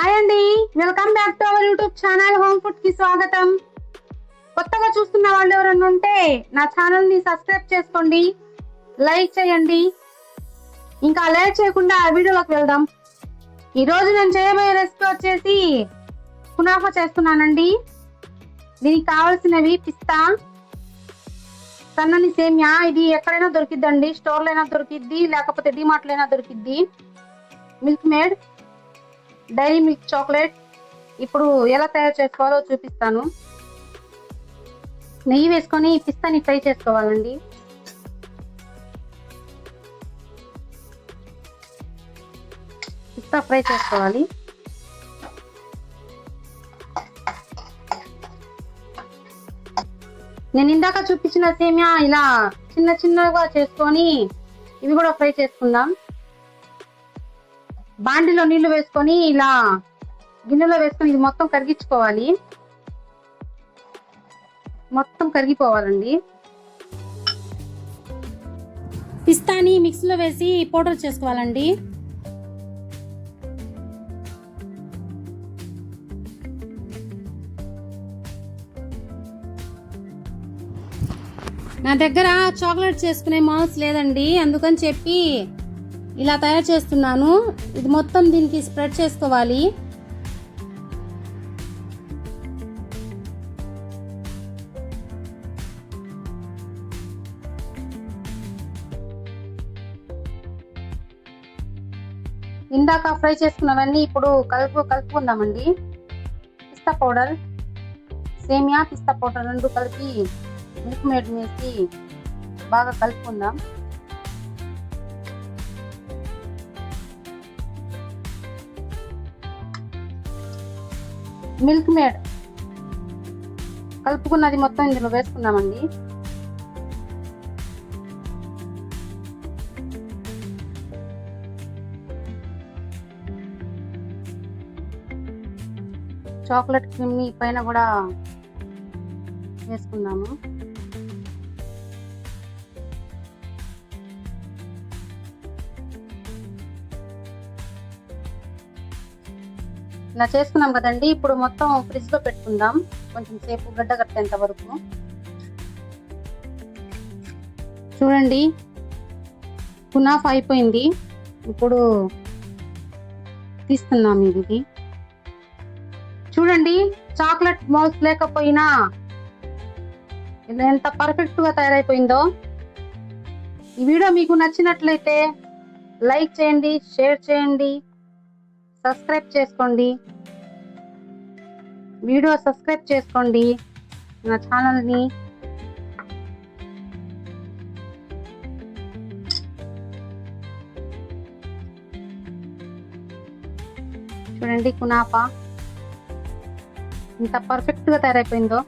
Hi అండి, welcome back to our YouTube channel home food కి స్వాగతం. కొత్తగా చూస్తున్న వాళ్ళు ఎవరైనా ఉంటే నా ఛానల్ ని సబ్స్క్రైబ్ చేసుకోండి, లైక్ చేయండి. ఇంకా లేట్ చేయకుండా ఆ వీడియోలోకి వెళ్దాం. ఈ రోజు నేను చేయబోయే రెసిపీ వచ్చేసి కునాఫా చేస్తున్నానండి. దీనికి కావాల్సినవి పిస్తా, సన్నని సేమియా. ఇది ఎక్కడైనా దొరికిద్దండి, స్టోర్లో అయినా దొరికిద్ది, లేకపోతే డిమార్ట్లో అయినా దొరికిద్ది. Milkmaid, Dairy Milk chocolate. ఇప్పుడు ఎలా తయారు చేసుకోవాలో చూపిస్తాను. నెయ్యి వేసుకొని పిస్తాని ఫ్రై చేసుకోవాలండి. పిస్తా ఫ్రై చేసుకోవాలి. నేను ఇందాక చూపించిన సేమియా ఇలా చిన్న చిన్నగా చేసుకొని ఇవి కూడా ఫ్రై చేసుకుందాం. బాండిలో నీళ్లు వేసుకొని ఇలా గిన్నెలో వేసుకొని ఇది మొత్తం కరిగించుకోవాలి. మొత్తం కరిగిపోవాలండి. పిస్తాని మిక్సీలో వేసి పౌడర్ చేసుకోవాలండి. నా దగ్గర చాక్లెట్ చేసుకునే మౌస్ లేదండి, అందుకని చెప్పి ఇలా తయారు చేస్తున్నాను. ఇది మొత్తం దీనికి స్ప్రెడ్ చేసుకోవాలి. ఇందాక ఫ్రై చేసుకున్నవన్నీ ఇప్పుడు కలుపుకుందామండి. పిస్తా పౌడర్, సేమియా, పిస్తా పౌడర్ రెండు కలిపి మిల్క్ మేడ్ వేసి బాగా కలుపుకుందాం. మిల్క్ మేడ్ కలుపుకున్నది మొత్తం ఇందులో వేసుకుందామండి. చాక్లెట్ క్రీమ్ ని పైన కూడా వేసుకుందాము. ఇలా చేసుకున్నాం కదండి. ఇప్పుడు మొత్తం ఫ్రిడ్జ్ లో పెట్టుకుందాం కొంచెం సేపు, గడ్డ కట్టేంత వరకు. చూడండి, కునాఫా అయిపోయింది. ఇప్పుడు తీస్తున్నాం ఇది. చూడండి, చాక్లెట్ మౌస్ లేకపోయినా ఎంత పర్ఫెక్ట్ గా తయారైపోయిందో. ఈ వీడియో మీకు నచ్చినట్లయితే లైక్ చేయండి, షేర్ చేయండి, సబ్స్క్రైబ్ చేసుకోండి. వీడియో సబ్స్క్రైబ్ చేసుకోండి నా ఛానల్ని. చూడండి, కునాఫా ఎంత పర్ఫెక్ట్ గా తయారైపోయిందో.